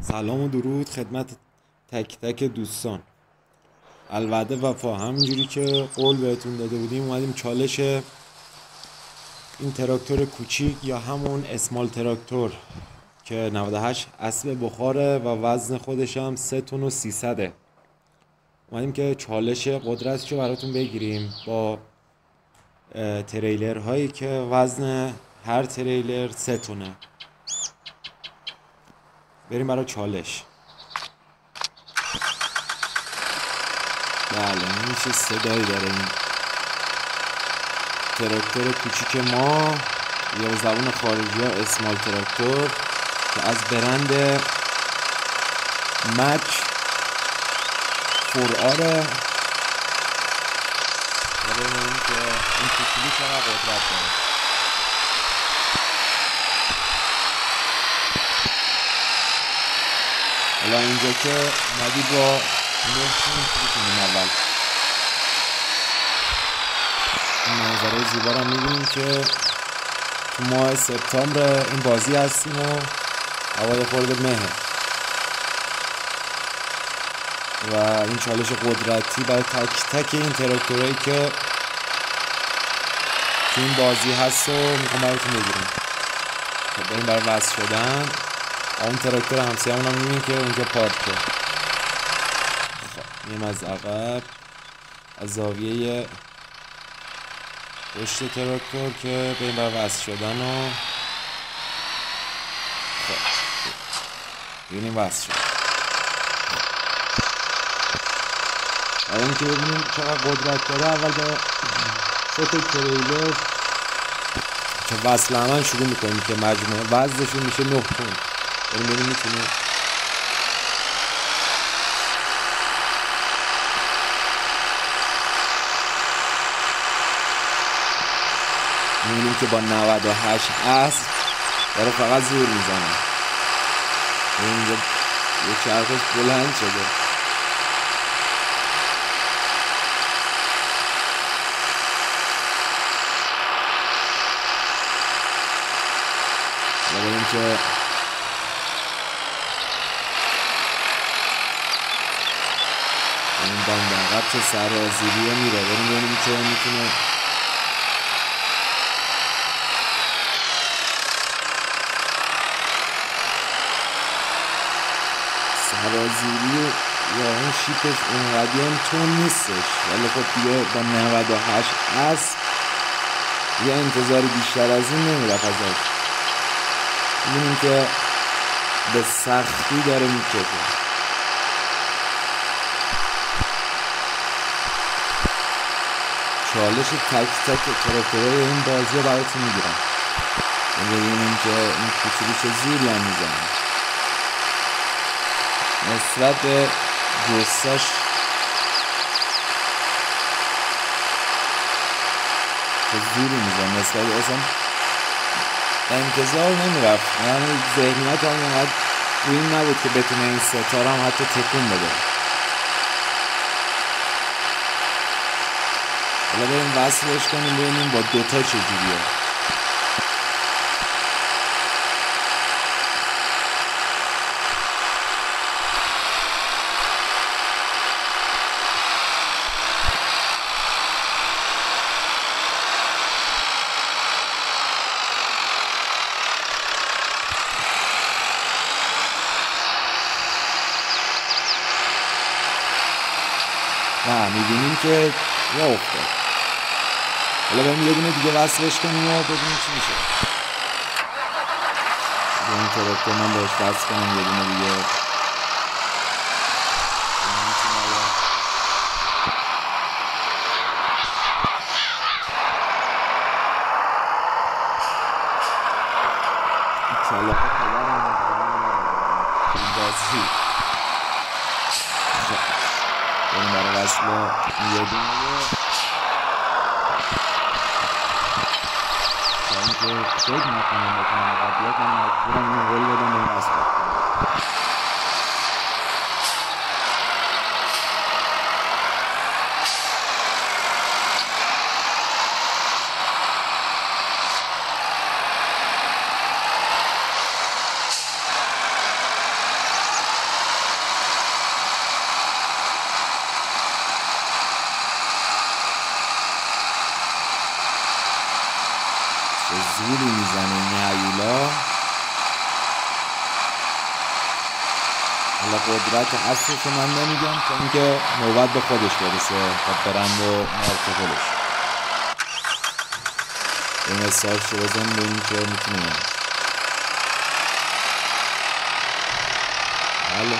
سلام و درود خدمت تک تک دوستان. الوعده وفا. همینجوری که قول بهتون داده بودیم اومدیم چالش این تراکتور کوچیک یا همون اسمال تراکتور که 98 اسب بخاره و وزن خودش هم 3 تن و 300. اومدیم که چالش قدرتشو براتون بگیریم با تریلر هایی که وزن هر تریلر 3 تنه. بریم برای چالش. بله این چه صدایی داره این تراکتور کوچیک ما یا به زبان خارجی ها اسمال تراکتور که از برند مک فورآره. و ببینیم که این کوچیلی چقدر قدرت داره. حالا اینجا که اومدی با نهتون شروع کنیم. اول این منظره زیبا رو میبینیم که تو ماه سپتامبر این بازی هستیم و هوای خورده مهه و این چالش قدرتی برای تک تک این تراکتورهایی که تو این بازی هست و میخوام براتون بگیریم. خب بریم برای وصل شدن. اون تراکتور همسیه همون هم میبینیم که اونجا پارکه. خب میریم از عقب از زاویه پشت تراکتور که بریم برای وصل شدن و خب ببینیم وصل شد. حالا این که ببینیم چقدر قدرت داره. اول با سه تریلر که وصل عمل شروع میکنیم که مجموعه وزنشون میشه 9 تن. بریم ببینیم میتونیم میبینیم که با 98 اسب داره فقط زور میزنه. اینجا یه چرخش بلند شده. ببینیم که این دندان قبل چه سرازیریه میره. بریم ببینیم که میتونه سرازیری یا اون شیپش اونقدی هم تون نیستش، ولی خب دیگه با 98 اسب یه انتظار بیشتر از این نمیرفت ازش. میبینیم که به سختی داره میکشه. چالش تک تک تراکتورهای این بازی رو براتون میگیرم. ببینیم که این کوچولی چه زوری هم میزنه نسبت به جستش. چه زوری میزنه نسبت به اصلا انتظار نمیرفت. یعنی ذهنیت هم اینقدر روی این نبود که بتونه این ستاره هم حتی تکون بده. حالا بریم وصلش کنیم ببینیم با دوتا چجوریه. نه میبینیم که راه افتاد. حالا بریم یه دونه دیگه وصلش کنیم و ببینیم چی میشه. این تراکتور من باش وصل کنم یه دونه دیگه. کلاقه پدرم این بازی. بریم برای وصل یه دونه که فکر نکنم بکنم قبلیت من مجبورم این قول بدم به این وصل کنم. زوری میزنه این هیولا. حالا قدرت اصلش من نمیگم چون که نوبت به خودش برسه خب برند و مارک خودش. این مساج رو بزن ببینیم که میتونه. بله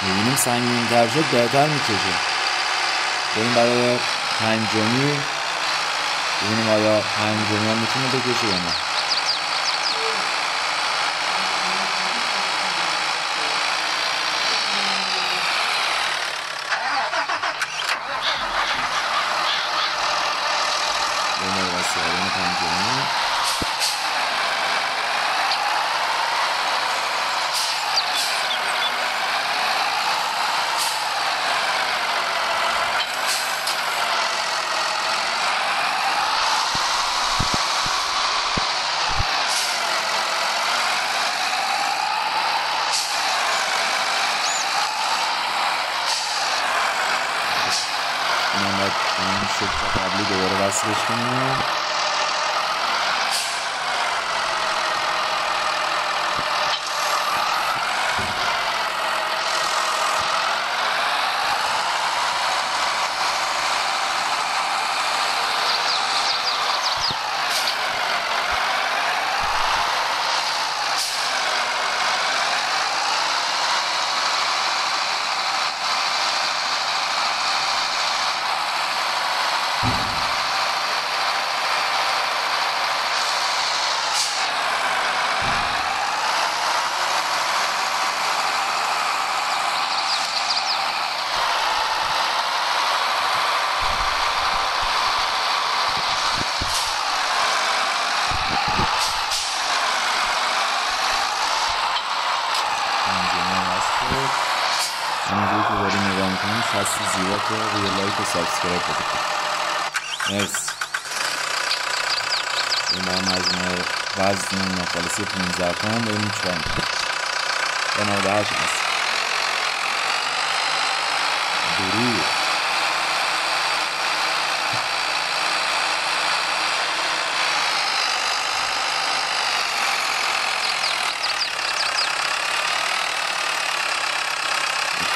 میبینیم سنگین تر شد بهتر میکشه. بریم برای پنجمی ببینیم آیا پنجمی هم میتونه بکشه یا نه. این شکل قبلی دوباره وصلش کنیم. همونجوری که داریم نگاه میکنیم شستی زیرا که روی لایک و سابسکرایب بدید. مرسی. این با مجموعه وزن ناخالصی 15 تومن داریم چیکار میکنیم. به 98 هست درود.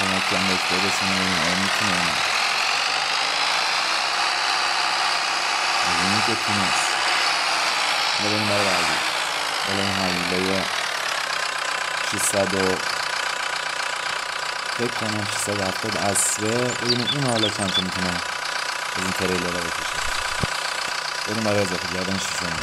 کمکی هم داشته برسیم آیا میتونم ببینیم که تونست. بریم برای بعدی. بالا این حویله 600 و فکر کنم 670 اصره. ببینیم اون حالا چند تا میتونم از این تریلر رو بکشه. بریم برای اضافه کردن شیشم.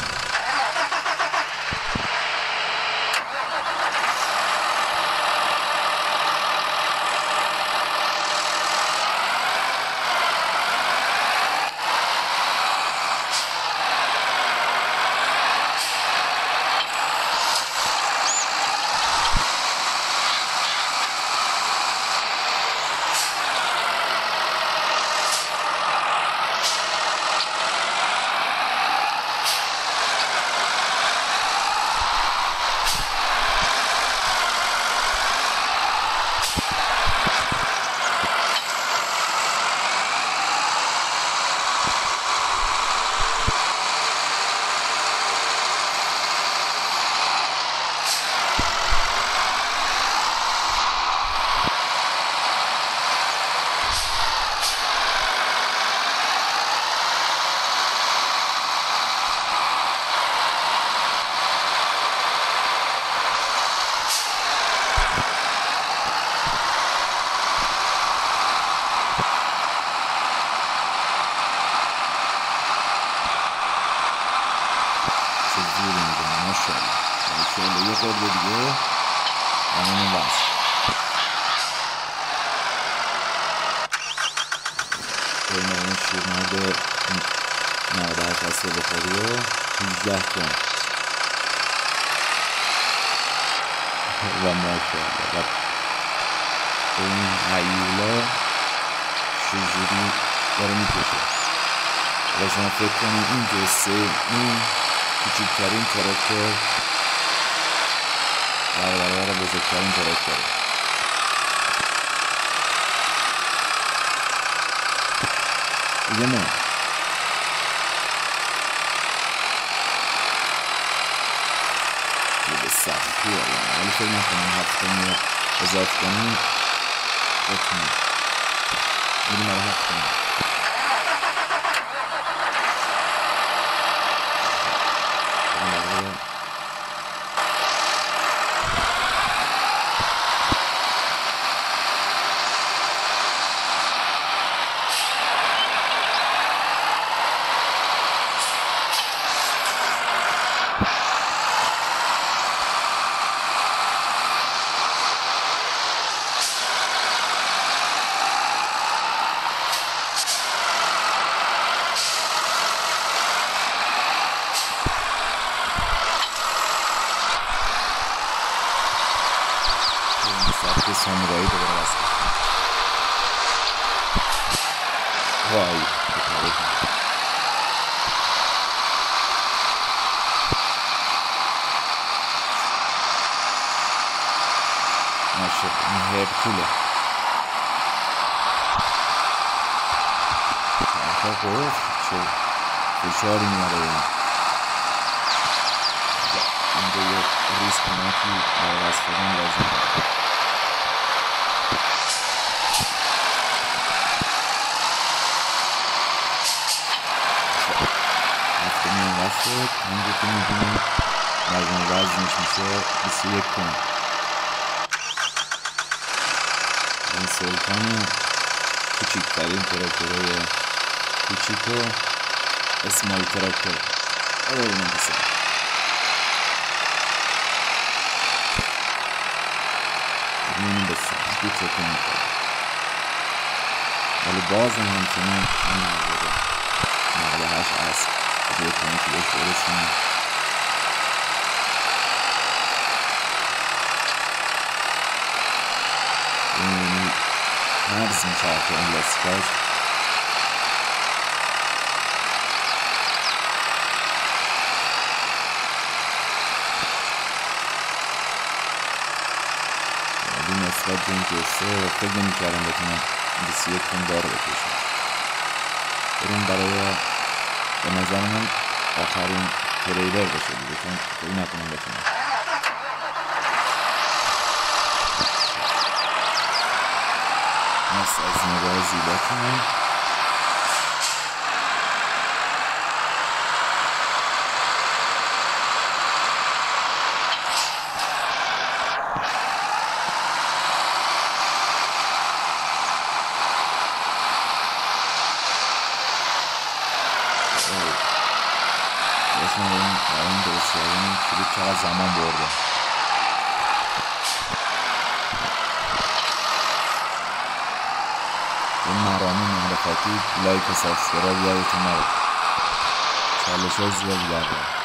یه خورده دیگه همون بس. این اون شیرمرد 98 هسته بخوری و 18 تومن و ماشاءالله. و این هیولا چجوری داره میکشه و شما فکر کنید این جسه این کوچکترین تراکتور در برابر بزرگترین تراکتور. دیگه نه سختی ولی فکر نکنم هفته میاد اضافه کنیم بتونیم میریم برای هفته میاد. سامورایی دوباره بس وای نشد این هرکوله آخه گفت چه فشاری میاره اینجا یه ریسک کناکی برای از خودم لازم شد. اینجا که میبینیم مجموع وزنش میشه 21 تن. این سلطان کوچیکترین تراکتورهای کوچیک و اسمال تراکتور ببینیم بسید ببینیم بسید دو تکن میکنه ولی باز همچنان کمی نبوده 98 اسب دیگه کنی که بهش برسیم این مرز میچرخه این لاستیکاش ولی نسبت به این قصه فکر نمی‌کردم بتونم 21 تن دار بکشم بریم برای به نظر من آخرین تریلر بشه دیگه چون فکر نکنم بتونم مرسی از نگاه زیباتون این درست کردن کلیپ چقدر زمان برده این مرامه معرفتی لایک و سابسکرایب یادتون نره چالش های زیادی داره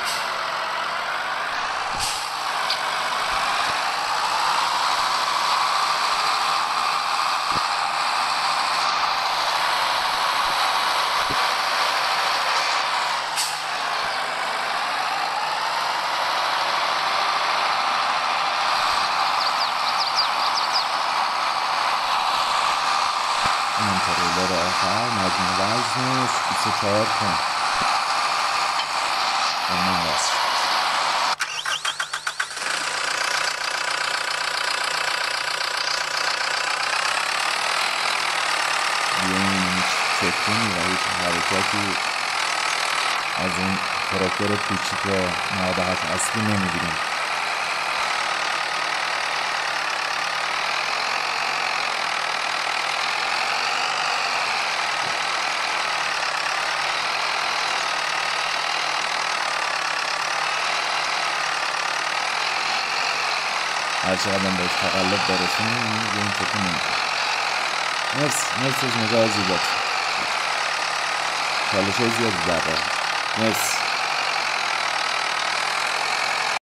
تریلر آخر مجموع وزنش 24 تن من وزن بیاین تکونی و هیچ حرکتی از این تراکتور کوچیک 98 اصلی نمیبینیم هرچه قدم بهش تقلب برسونیم به این تکون نمیشه مرسی از نگاه زیبات چالش های زیادی در راه مرسی